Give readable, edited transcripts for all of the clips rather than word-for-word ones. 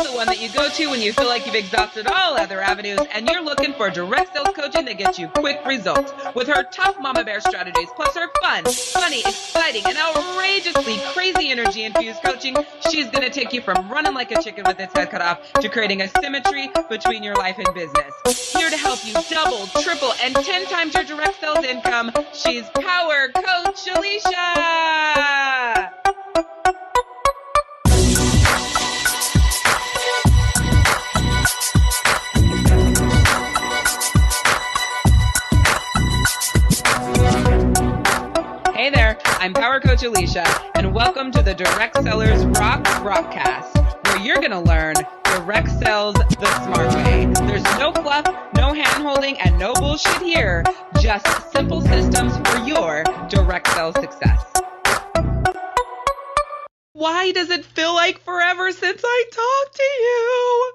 the one that you go to when you feel like you've exhausted all other avenues and you're looking for direct sales coaching that gets you quick results. With her tough mama bear strategies, plus her fun, funny, exciting, and outrageously crazy energy-infused coaching, she's going to take you from running like a chicken with its head cut off to creating a symmetry between your life and business. Here to help you double, triple, and 10 times your direct sales income, she's Power Coach Alishia. Hey there, I'm Power Coach Alishia, and welcome to the Direct Sellers Rock Rockcast, where you're going to learn direct sales the smart way. There's no fluff, no hand-holding, and no bullshit here, just simple systems for your direct sales success. Why does it feel like forever since I talked to you?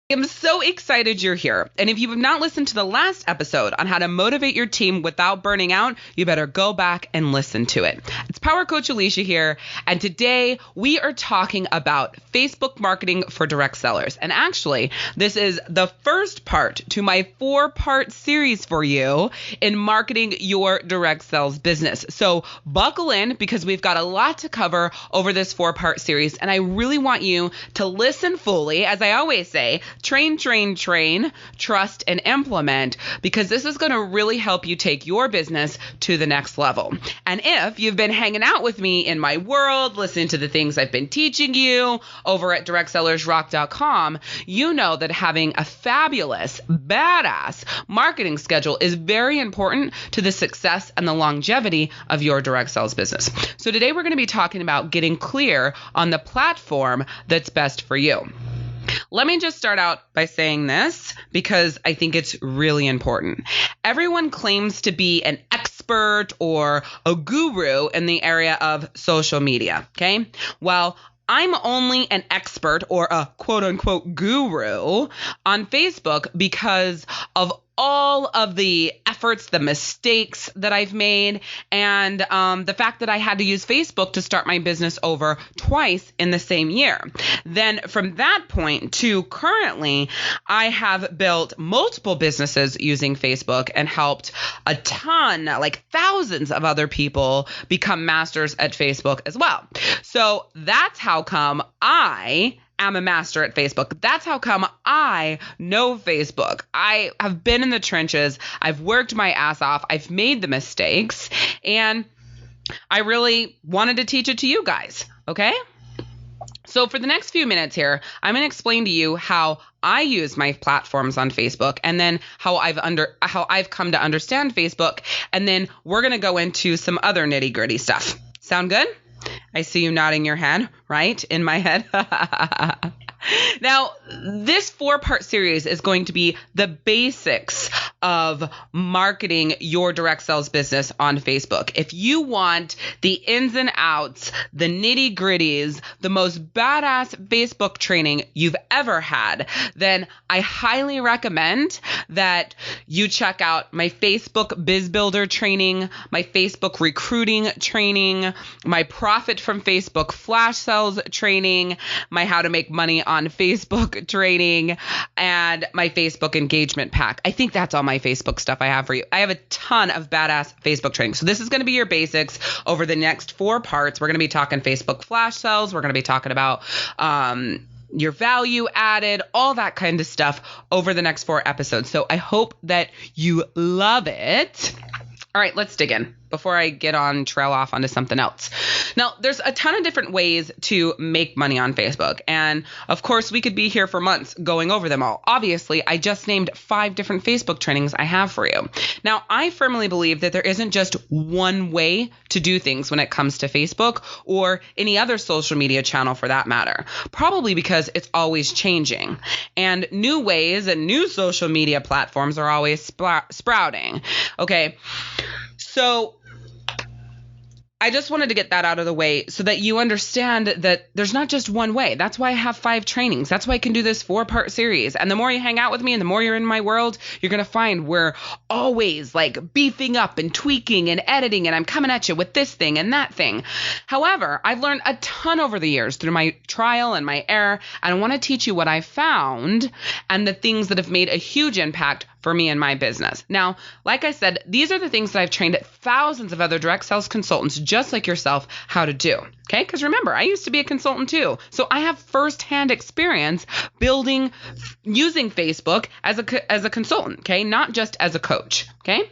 I'm so excited you're here. And if you have not listened to the last episode on how to motivate your team without burning out, you better go back and listen to it. It's Power Coach Alishia here. And today we are talking about Facebook marketing for direct sellers. And actually, this is the first part to my 4-part series for you in marketing your direct sales business. So buckle in because we've got a lot to cover over this 4-part series. And I really want you to listen fully, as I always say, train, trust, and implement, because this is going to really help you take your business to the next level. And if you've been hanging out with me in my world, listening to the things I've been teaching you over at directsellersrock.com, you know that having a fabulous, badass marketing schedule is very important to the success and the longevity of your direct sales business. So today we're going to be talking about getting clear on the platform that's best for you. Let me just start out by saying this because I think it's really important. Everyone claims to be an expert or a guru in the area of social media, okay? Well, I'm only an expert or a quote unquote guru on Facebook because of all of the efforts, the mistakes that I've made, and the fact that I had to use Facebook to start my business over twice in the same year. Then from that point to currently, I have built multiple businesses using Facebook and helped a ton, like thousands of other people become masters at Facebook as well. So that's how come I am a master at Facebook. That's how come I know Facebook. I have been in the trenches. I've worked my ass off. I've made the mistakes, and I really wanted to teach it to you guys. Okay? So for the next few minutes here, I'm going to explain to you how I use my platforms on Facebook, and then how I've come to understand Facebook, and then we're going to go into some other nitty-gritty stuff. Sound good? I see you nodding your head, right? In my head. Now, this 4-part series is going to be the basics of marketing your direct sales business on Facebook. If you want the ins and outs, the nitty gritties, the most badass Facebook training you've ever had, then I highly recommend that you check out my Facebook Biz Builder training, my Facebook recruiting training, my Profit from Facebook Flash Sales training, my How to Make Money on Facebook training, and my Facebook engagement pack. I think that's all my Facebook stuff I have for you. I have a ton of badass Facebook training. So this is going to be your basics over the next 4 parts. We're going to be talking Facebook Flash Sales. We're going to be talking about your value added, all that kind of stuff over the next 4 episodes. So I hope that you love it. All right, let's dig in before I trail off onto something else. Now, there's a ton of different ways to make money on Facebook. And of course, we could be here for months going over them all. Obviously, I just named 5 different Facebook trainings I have for you. Now, I firmly believe that there isn't just one way to do things when it comes to Facebook or any other social media channel for that matter. Probably because it's always changing. And new ways and new social media platforms are always sprouting. Okay, so I just wanted to get that out of the way so that you understand that there's not just one way. That's why I have 5 trainings. That's why I can do this 4-part series. And the more you hang out with me and the more you're in my world, you're going to find we're always like beefing up and tweaking and editing, and I'm coming at you with this thing and that thing. However, I've learned a ton over the years through my trial and my error, and I want to teach you what I found and the things that have made a huge impact for me and my business. Now, like I said, these are the things that I've trained thousands of other direct sales consultants just like yourself how to do. Okay? Because remember, I used to be a consultant too. So I have firsthand experience using Facebook as a consultant, okay? Not just as a coach, okay?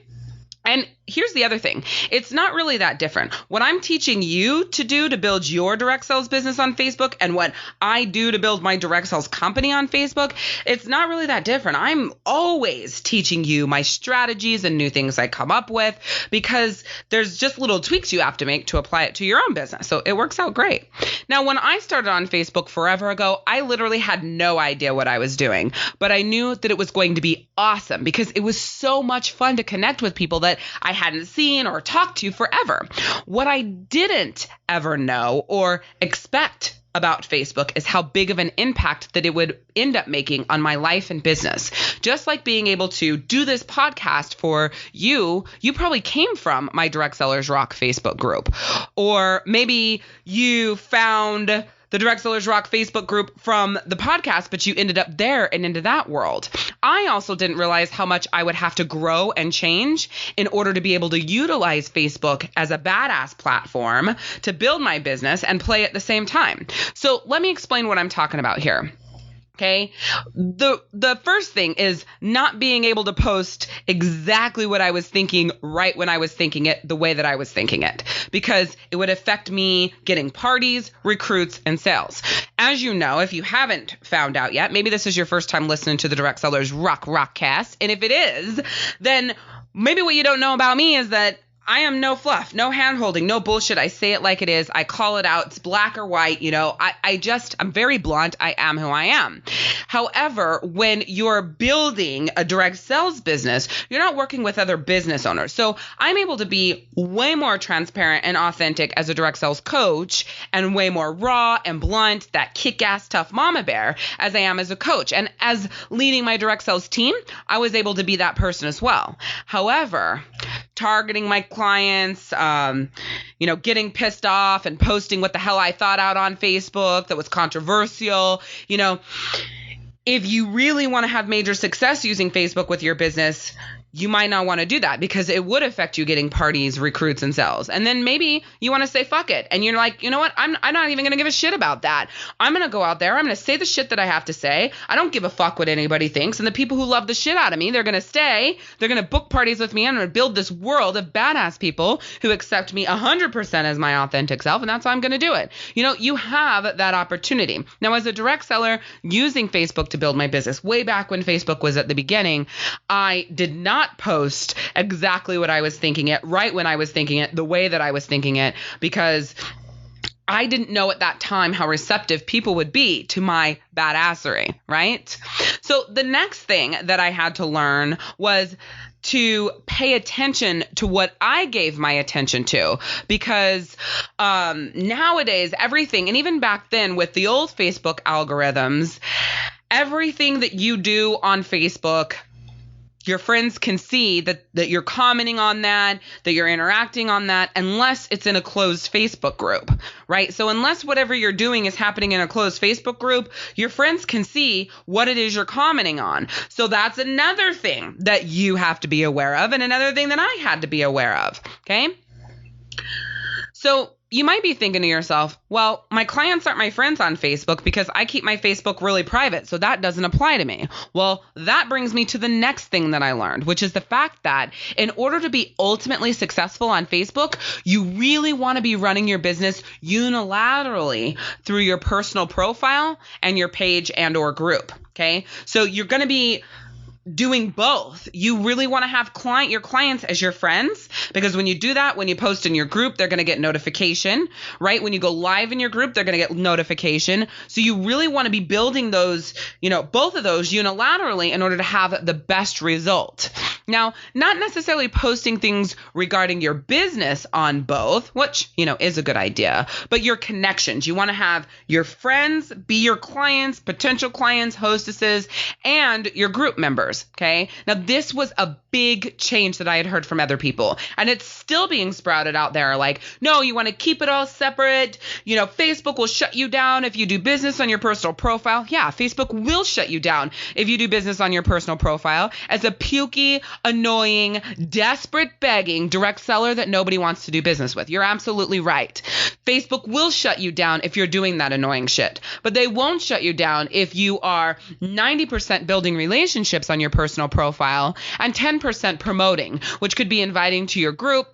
And here's the other thing. It's not really that different. What I'm teaching you to do to build your direct sales business on Facebook and what I do to build my direct sales company on Facebook, it's not really that different. I'm always teaching you my strategies and new things I come up with because there's just little tweaks you have to make to apply it to your own business. So it works out great. Now, when I started on Facebook forever ago, I literally had no idea what I was doing, but I knew that it was going to be awesome because it was so much fun to connect with people that I hadn't seen or talked to forever. What I didn't ever know or expect about Facebook is how big of an impact that it would end up making on my life and business. Just like being able to do this podcast for you probably came from my Direct Sellers Rock Facebook group. Or maybe you found the Direct Sellers Rock Facebook group from the podcast, but you ended up there and into that world. I also didn't realize how much I would have to grow and change in order to be able to utilize Facebook as a badass platform to build my business and play at the same time. So let me explain what I'm talking about here. Okay. The first thing is not being able to post exactly what I was thinking right when I was thinking it, the way that I was thinking it, because it would affect me getting parties, recruits, and sales. As you know, if you haven't found out yet, maybe this is your first time listening to the Direct Sellers Rockcast. And if it is, then maybe what you don't know about me is that I am no fluff, no handholding, no bullshit. I say it like it is. I call it out. It's black or white. You know, I'm very blunt. I am who I am. However, when you're building a direct sales business, you're not working with other business owners. So I'm able to be way more transparent and authentic as a direct sales coach and way more raw and blunt, that kick-ass tough mama bear as I am as a coach. And as leading my direct sales team, I was able to be that person as well. However, targeting my clients, getting pissed off and posting what the hell I thought out on Facebook that was controversial. If you really want to have major success using Facebook with your business, you might not want to do that because it would affect you getting parties, recruits, and sales. And then maybe you want to say, fuck it. And you're like, you know what? I'm not even going to give a shit about that. I'm going to go out there. I'm going to say the shit that I have to say. I don't give a fuck what anybody thinks. And the people who love the shit out of me, they're going to stay. They're going to book parties with me. I'm going to build this world of badass people who accept me 100% as my authentic self. And that's how I'm going to do it. You have that opportunity. Now, as a direct seller using Facebook to build my business, way back when Facebook was at the beginning, I did not post exactly what I was thinking it, right when I was thinking it, the way that I was thinking it, because I didn't know at that time how receptive people would be to my badassery, right? So the next thing that I had to learn was to pay attention to what I gave my attention to, because nowadays everything, and even back then with the old Facebook algorithms, everything that you do on Facebook, your friends can see that you're commenting on that you're interacting on that, unless it's in a closed Facebook group, right? So unless whatever you're doing is happening in a closed Facebook group, your friends can see what it is you're commenting on. So that's another thing that you have to be aware of, and another thing that I had to be aware of, okay? So you might be thinking to yourself, well, my clients aren't my friends on Facebook because I keep my Facebook really private, so that doesn't apply to me. Well, that brings me to the next thing that I learned, which is the fact that in order to be ultimately successful on Facebook, you really want to be running your business unilaterally through your personal profile and your page and or group, okay? So you're going to be doing both. You really want to have your clients as your friends, because when you do that, when you post in your group, they're going to get notification, right? When you go live in your group, they're going to get notification. So you really want to be building those, both of those unilaterally in order to have the best result. Now, not necessarily posting things regarding your business on both, which, is a good idea, but your connections. You want to have your friends be your clients, potential clients, hostesses, and your group members, okay? Now, this was a big change that I had heard from other people, and it's still being sprouted out there. Like, no, you want to keep it all separate. Facebook will shut you down if you do business on your personal profile. Yeah, Facebook will shut you down if you do business on your personal profile as a pukey, annoying, desperate, begging direct seller that nobody wants to do business with. You're absolutely right. Facebook will shut you down if you're doing that annoying shit, but they won't shut you down if you are 90% building relationships on your personal profile and 10% promoting, which could be inviting to your group,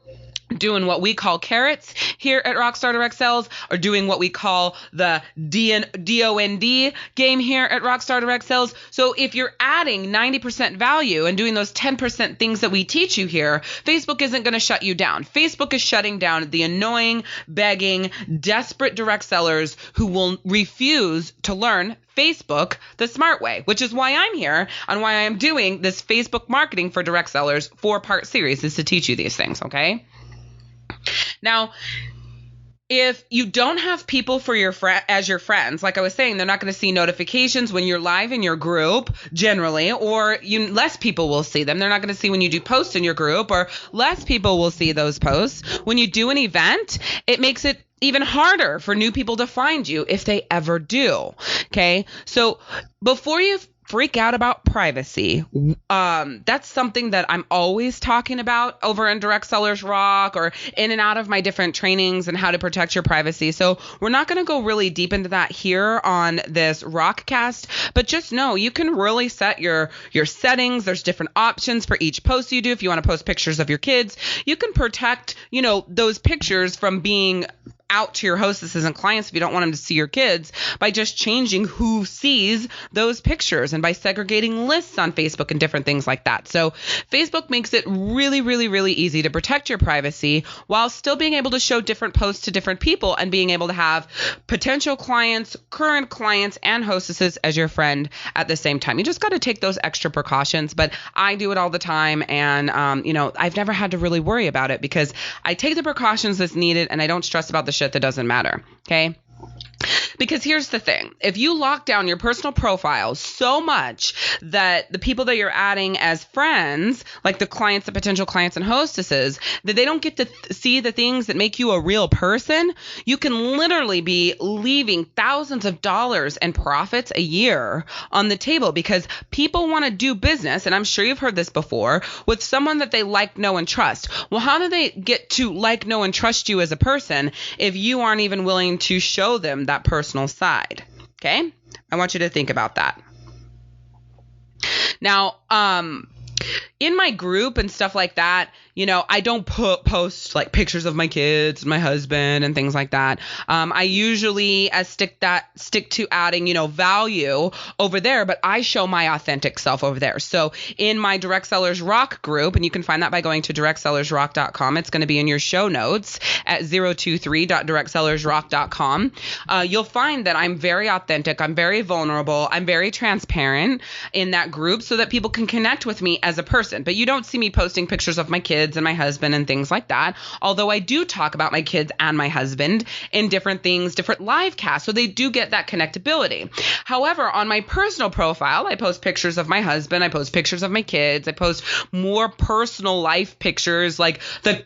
doing what we call carrots here at Rockstar Direct Sales, or doing what we call the DOND game here at Rockstar Direct Sales. So if you're adding 90% value and doing those 10% things that we teach you here, Facebook isn't going to shut you down. Facebook is shutting down the annoying, begging, desperate direct sellers who will refuse to learn Facebook the smart way, which is why I'm here and why I'm doing this Facebook marketing for direct sellers 4-part series, is to teach you these things, okay? Now, if you don't have people for as your friends, like I was saying, they're not going to see notifications when you're live in your group generally, or less people will see them. They're not going to see when you do posts in your group, or less people will see those posts. When you do an event, it makes it even harder for new people to find you if they ever do. Okay. So before you freak out about privacy, that's something that I'm always talking about over in Direct Sellers Rock or in and out of my different trainings and how to protect your privacy. So we're not going to go really deep into that here on this Rockcast, but just know you can really set your settings. There's different options for each post you do. If you want to post pictures of your kids, you can protect, those pictures from being out to your hostesses and clients if you don't want them to see your kids by just changing who sees those pictures and by segregating lists on Facebook and different things like that. So Facebook makes it really, really, really easy to protect your privacy while still being able to show different posts to different people and being able to have potential clients, current clients, and hostesses as your friend at the same time. You just got to take those extra precautions, but I do it all the time. And, I've never had to really worry about it because I take the precautions that's needed and I don't stress about the shit that doesn't matter. Okay. Because here's the thing. If you lock down your personal profile so much that the people that you're adding as friends, like the clients, the potential clients and hostesses, that they don't get to see the things that make you a real person, you can literally be leaving thousands of dollars in profits a year on the table because people want to do business, and I'm sure you've heard this before, with someone that they like, know, and trust. Well, how do they get to like, know, and trust you as a person if you aren't even willing to show them that personal side? Okay. I want you to think about that. Now, in my group and stuff like that, I don't post like pictures of my kids, my husband, and things like that. I usually stick to adding, value over there, but I show my authentic self over there. So in my Direct Sellers Rock group, and you can find that by going to directsellersrock.com. It's going to be in your show notes at 023.directsellersrock.com. You'll find that I'm very authentic. I'm very vulnerable. I'm very transparent in that group so that people can connect with me as a person. But you don't see me posting pictures of my kids and my husband and things like that. Although I do talk about my kids and my husband in different things, different live casts. So they do get that connectability. However, on my personal profile, I post pictures of my husband. I post pictures of my kids. I post more personal life pictures like the,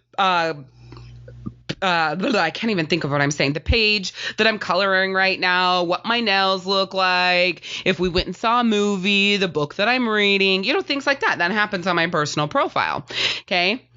I can't even think of what I'm saying. The page that I'm coloring right now, what my nails look like, if we went and saw a movie, the book that I'm reading, things like that. That happens on my personal profile. Okay.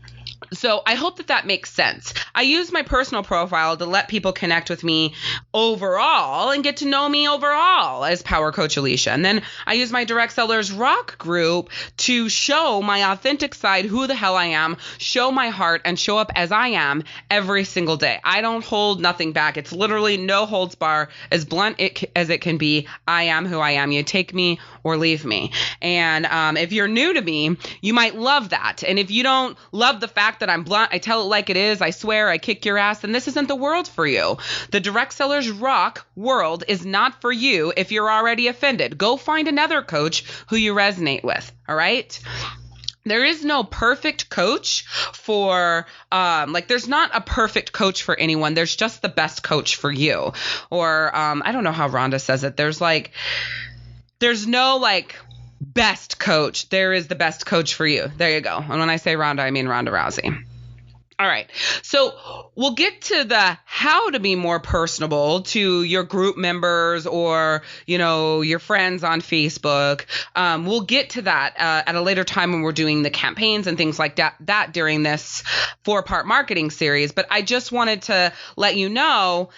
So I hope that makes sense. I use my personal profile to let people connect with me overall and get to know me overall as Power Coach Alishia. And then I use my Direct Sellers Rock group to show my authentic side, who the hell I am, show my heart, and show up as I am every single day. I don't hold nothing back. It's literally no holds bar, as blunt as it can be. I am who I am. You take me or leave me. And if you're new to me, you might love that. And if you don't love the fact that I'm blunt, I tell it like it is, I swear, I kick your ass, then this isn't the world for you. The Direct Sellers Rock world is not for you if you're already offended. Go find another coach who you resonate with. All right? There is no perfect coach for, there's not a perfect coach for anyone. There's just the best coach for you. Or, I don't know how Rhonda says it. There's no best coach. There is the best coach for you. There you go. And when I say Rhonda, I mean Rhonda Rousey. All right. So we'll get to the how to be more personable to your group members or, your friends on Facebook. We'll get to that at a later time when we're doing the campaigns and things like that during this 4-part marketing series. But I just wanted to let you know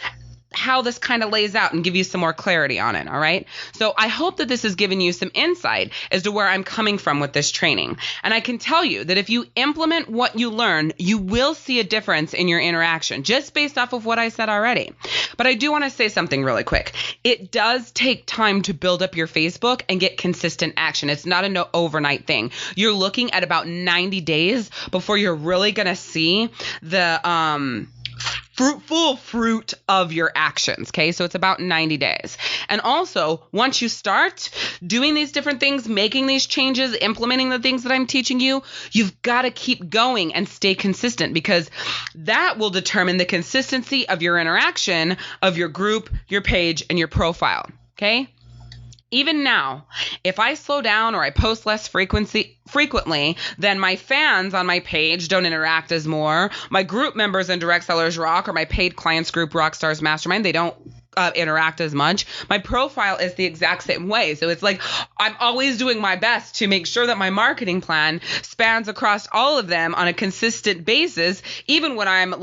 how this kind of lays out and give you some more clarity on it. All right. So I hope that this has given you some insight as to where I'm coming from with this training. And I can tell you that if you implement what you learn, you will see a difference in your interaction just based off of what I said already. But I do want to say something really quick. It does take time to build up your Facebook and get consistent action. It's not an overnight thing. You're looking at about 90 days before you're really going to see the, full fruit of your actions. Okay. So it's about 90 days. And also, once you start doing these different things, making these changes, implementing the things that I'm teaching you, you've got to keep going and stay consistent, because that will determine the consistency of your interaction, of your group, your page, and your profile. Okay. Even now, if I slow down or I post less frequently, then my fans on my page don't interact as more. My group members in Direct Sellers Rock or my paid clients group Rockstars Mastermind, they don't interact as much. My profile is the exact same way. So it's like I'm always doing my best to make sure that my marketing plan spans across all of them on a consistent basis, even when I'm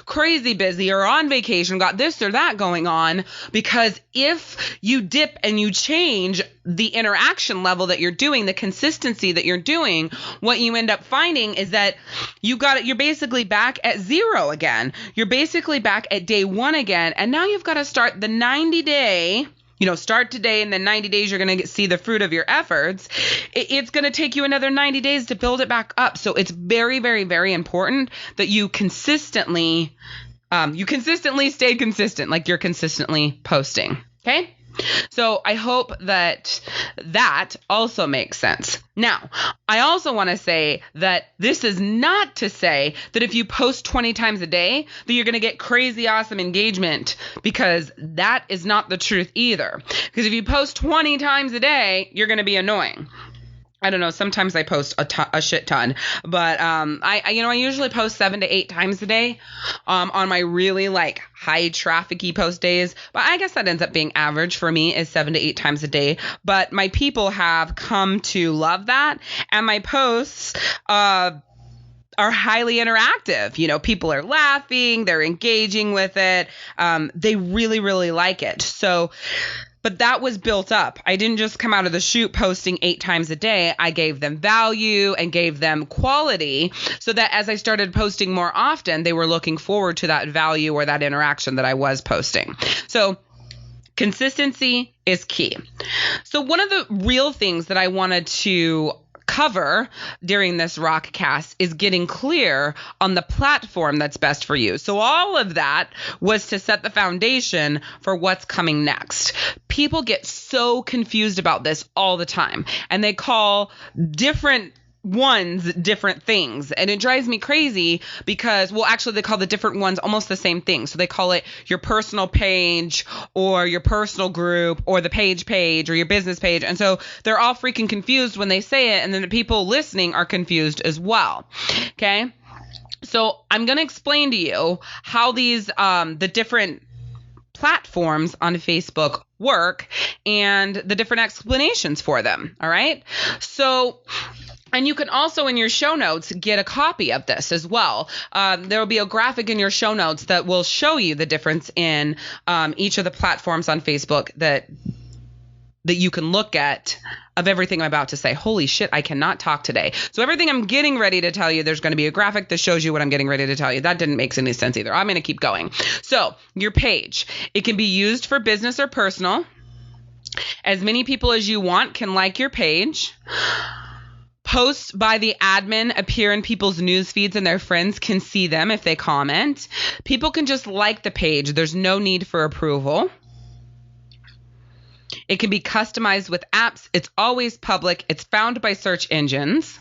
crazy busy or on vacation, got this or that going on. Because if you dip and you change the interaction level that you're doing, the consistency that you're doing, what you end up finding is that you're basically back at zero again. You're basically back at day one again. And now you've got to start the 90-day, start today, and then 90 days, you're going to see the fruit of your efforts. It's going to take you another 90 days to build it back up. So it's very, very, very important that you consistently stay consistent, like you're consistently posting. Okay. So I hope that also makes sense. Now, I also want to say that this is not to say that if you post 20 times a day, that you're going to get crazy awesome engagement, because that is not the truth either. Because if you post 20 times a day, you're going to be annoying. I don't know. Sometimes I post a shit ton, but I usually post 7 to 8 times a day on my really high trafficy post days. But I guess that ends up being average for me, is 7 to 8 times a day. But my people have come to love that, and my posts are highly interactive. People are laughing, they're engaging with it. They really, really like it. But that was built up. I didn't just come out of the chute posting 8 times a day. I gave them value and gave them quality, so that as I started posting more often, they were looking forward to that value or that interaction that I was posting. So consistency is key. So one of the real things that I wanted to cover during this Rockcast is getting clear on the platform that's best for you. So all of that was to set the foundation for what's coming next. People get so confused about this all the time, and they call different ones different things, and it drives me crazy because, actually they call the different ones almost the same thing. So they call it your personal page or your personal group or the page or your business page, and so they're all freaking confused when they say it, and then the people listening are confused as well. Okay, so I'm going to explain to you how these the different platforms on Facebook work and the different explanations for them. All right, and you can also, in your show notes, get a copy of this as well. There will be a graphic in your show notes that will show you the difference in each of the platforms on Facebook that you can look at of everything I'm about to say. Holy shit, I cannot talk today. So everything I'm getting ready to tell you, there's going to be a graphic that shows you what I'm getting ready to tell you. That didn't make any sense either. I'm going to keep going. So your page, it can be used for business or personal. As many people as you want can like your page. Posts by the admin appear in people's news feeds, and their friends can see them if they comment. People can just like the page. There's no need for approval. It can be customized with apps. It's always public. It's found by search engines.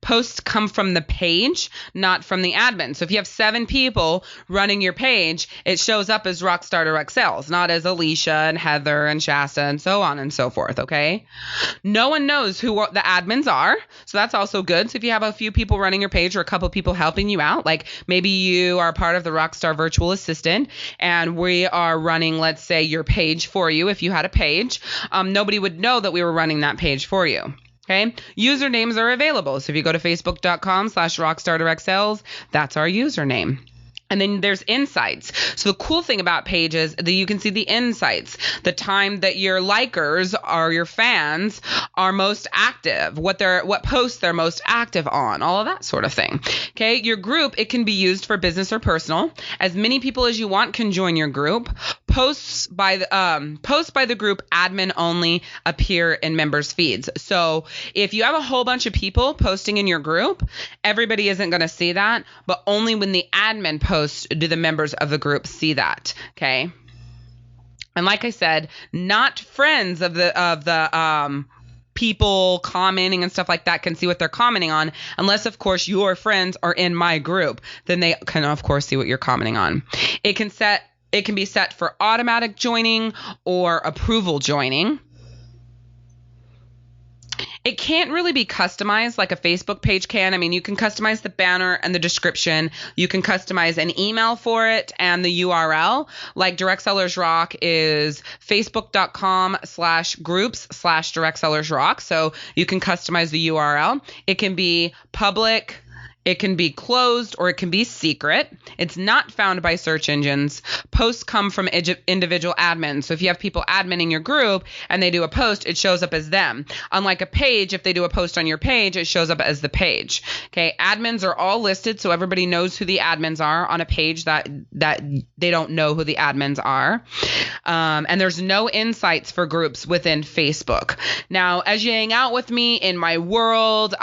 Posts come from the page, not from the admin. So if you have 7 people running your page, it shows up as Rockstar Direct Sales, not as Alicia and Heather and Shasta and so on and so forth, okay? No one knows who the admins are, so that's also good. So if you have a few people running your page or a couple people helping you out, like maybe you are part of the Rockstar Virtual Assistant and we are running, let's say, your page for you. If you had a page, nobody would know that we were running that page for you. Okay. Usernames are available. So if you go to facebook.com/rockstardirectsales, that's our username. And then there's insights. So the cool thing about pages that you can see the insights, the time that your likers or your fans are most active, what posts they're most active on, all of that sort of thing. Okay, your group, it can be used for business or personal. As many people as you want can join your group. Posts by the group admin only appear in members' feeds. So if you have a whole bunch of people posting in your group, everybody isn't going to see that, but only when the admin posts do the members of the group see that. Okay. And like I said, not friends of the people commenting and stuff like that can see what they're commenting on, unless of course your friends are in my group, then they can of course see what you're commenting on. It can be set for automatic joining or approval joining. It can't really be customized like a Facebook page can. I mean, you can customize the banner and the description. You can customize an email for it and the URL. Like Direct Sellers Rock is facebook.com/groups/Direct Sellers Rock. So you can customize the URL. It can be public, it can be closed, or it can be secret. It's not found by search engines. Posts come from individual admins. So if you have people adminning your group and they do a post, it shows up as them. Unlike a page, if they do a post on your page, it shows up as the page. Okay, admins are all listed, so everybody knows who the admins are on a page that they don't know who the admins are. And there's no insights for groups within Facebook. Now, as you hang out with me in my world,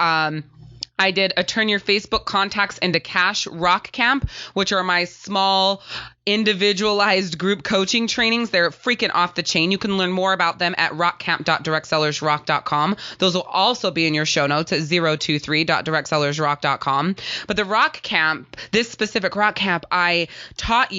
I did a Turn Your Facebook Contacts into Cash Rock Camp, which are my small individualized group coaching trainings. They're freaking off the chain. You can learn more about them at rockcamp.directsellersrock.com. Those will also be in your show notes at 023.directsellersrock.com. But the Rock Camp, this specific Rock Camp, I taught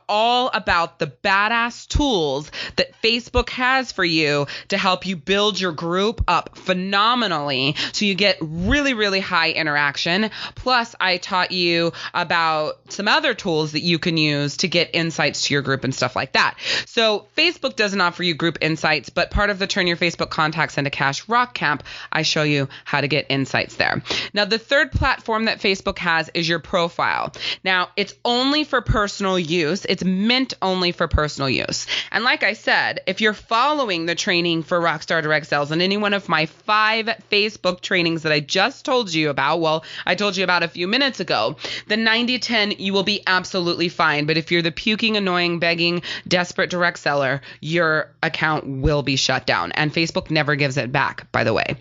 all about the badass tools that Facebook has for you to help you build your group up phenomenally so you get really, really high interaction. Plus, I taught you about some other tools that you can use to get insights to your group and stuff like that. So Facebook doesn't offer you group insights, but part of the Turn Your Facebook Contacts into Cash Rock Camp, I show you how to get insights there. Now, the third platform that Facebook has is your profile. Now, it's only for personal use. It's meant only for personal use. And like I said, if you're following the training for Rockstar Direct Sales and any one of my 5 Facebook trainings that I just told you about, well, I told you about a few minutes ago, the 90-10, you will be absolutely fine. But if you're the puking, annoying, begging, desperate direct seller, your account will be shut down. And Facebook never gives it back, by the way.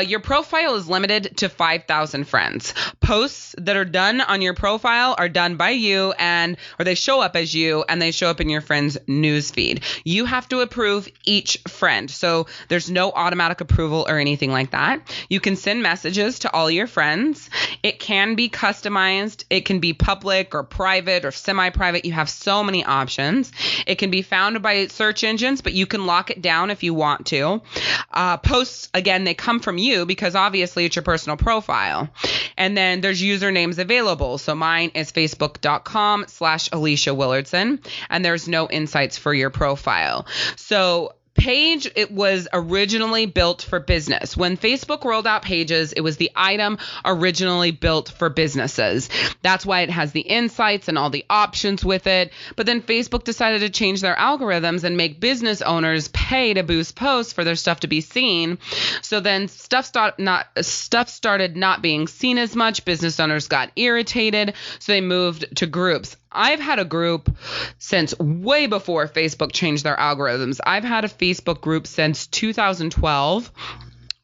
Your profile is limited to 5,000 friends. Posts that are done on your profile are done by you or they show up as you and they show up in your friend's news feed. You have to approve each friend. So there's no automatic approval or anything like that. You can send messages to all your friends. It can be customized. It can be public or private or semi-private. You have so many options. It can be found by search engines, but you can lock it down if you want to. Posts, again, they come from you because obviously it's your personal profile. And then there's usernames available. So mine is facebook.com/Alishia Willardson, and there's no insights for your profile. So Page, it was originally built for business. When Facebook rolled out Pages, it was the item originally built for businesses. That's why it has the insights and all the options with it. But then Facebook decided to change their algorithms and make business owners pay to boost posts for their stuff to be seen. So then stuff started not being seen as much. Business owners got irritated, so they moved to groups. I've had a group since way before Facebook changed their algorithms. I've had a Facebook group since 2012.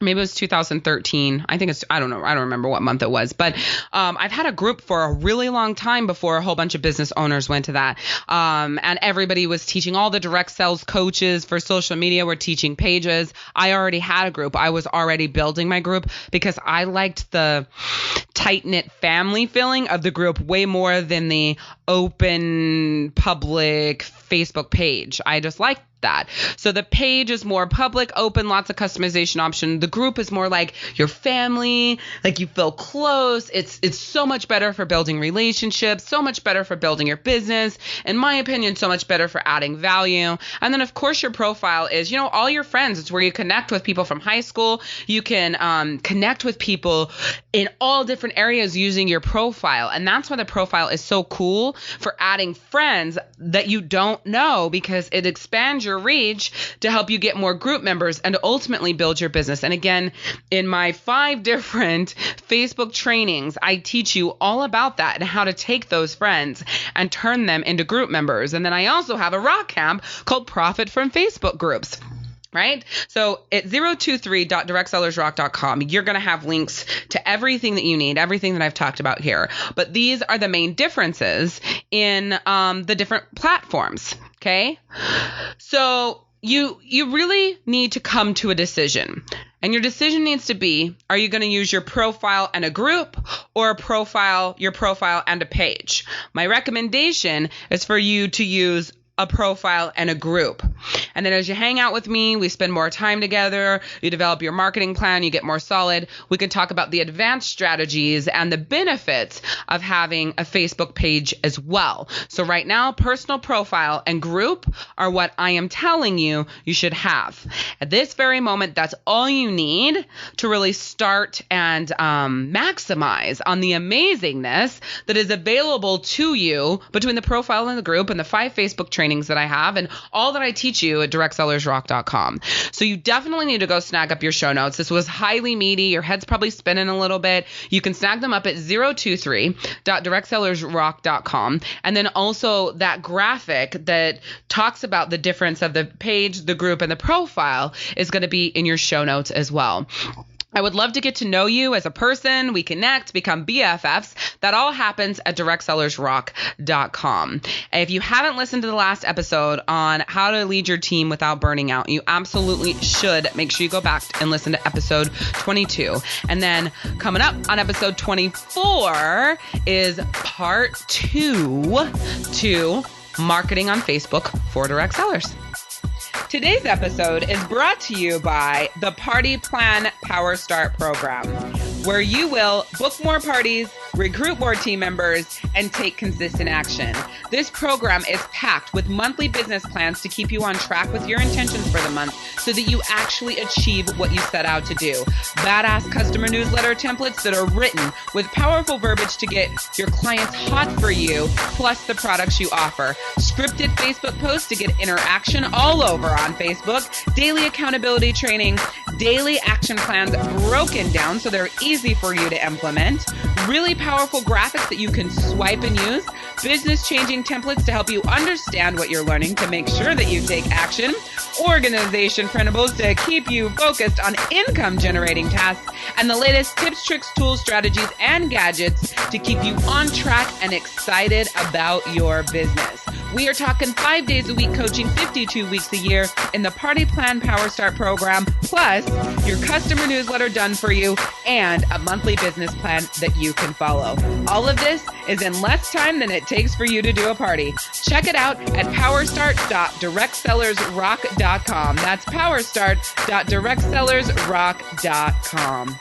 maybe it was 2013. I don't know. I don't remember what month it was, but I've had a group for a really long time before a whole bunch of business owners went to that. And everybody was teaching, all the direct sales coaches for social media were teaching pages. I already had a group. I was already building my group because I liked the tight-knit family feeling of the group way more than the open public Facebook page. I just liked that. So the page is more public, open, lots of customization option. The group is more like your family, like you feel close. It's so much better for building relationships, so much better for building your business. In my opinion, so much better for adding value. And then of course your profile is, all your friends. It's where you connect with people from high school. You can connect with people in all different areas using your profile. And that's why the profile is so cool for adding friends that you don't know, because it expands your reach to help you get more group members and ultimately build your business. And again, in my 5 different Facebook trainings, I teach you all about that and how to take those friends and turn them into group members. And then I also have a rock camp called Profit from Facebook Groups. Right? So at 023.directsellersrock.com, you're going to have links to everything that you need, everything that I've talked about here. But these are the main differences in the different platforms. Okay. So you really need to come to a decision. And your decision needs to be, are you going to use your profile and a group, or your profile and a page? My recommendation is for you to use a profile and a group. And then as you hang out with me, we spend more time together, you develop your marketing plan, you get more solid. We can talk about the advanced strategies and the benefits of having a Facebook page as well. So right now, personal profile and group are what I am telling you should have. At this very moment, that's all you need to really start and maximize on the amazingness that is available to you between the profile and the group and the 5 Facebook trainings that I have and all that I teach you at directsellersrock.com. So you definitely need to go snag up your show notes. This was highly meaty. Your head's probably spinning a little bit. You can snag them up at 023.directsellersrock.com. And then also that graphic that talks about the difference of the page, the group, and the profile is going to be in your show notes as well. I would love to get to know you as a person. We connect, become BFFs. That all happens at directsellersrock.com. If you haven't listened to the last episode on how to lead your team without burning out, you absolutely should make sure you go back and listen to episode 22. And then coming up on episode 24 is part 2 to marketing on Facebook for direct sellers. Today's episode is brought to you by the Party Plan Power Start program, where you will book more parties, recruit more team members, and take consistent action. This program is packed with monthly business plans to keep you on track with your intentions for the month so that you actually achieve what you set out to do. Badass customer newsletter templates that are written with powerful verbiage to get your clients hot for you, plus the products you offer. Scripted Facebook posts to get interaction all over on Facebook, daily accountability training, daily action plans broken down so they're easy for you to implement, really powerful graphics that you can swipe and use, business-changing templates to help you understand what you're learning to make sure that you take action, organization principles to keep you focused on income-generating tasks, and the latest tips, tricks, tools, strategies, and gadgets to keep you on track and excited about your business. We are talking 5 days a week coaching, 52 weeks a year in the Party Plan Power Start program, plus your customer newsletter done for you and a monthly business plan that you can follow. All of this is in less time than it takes for you to do a party. Check it out at powerstart.directsellersrock.com. That's powerstart.directsellersrock.com.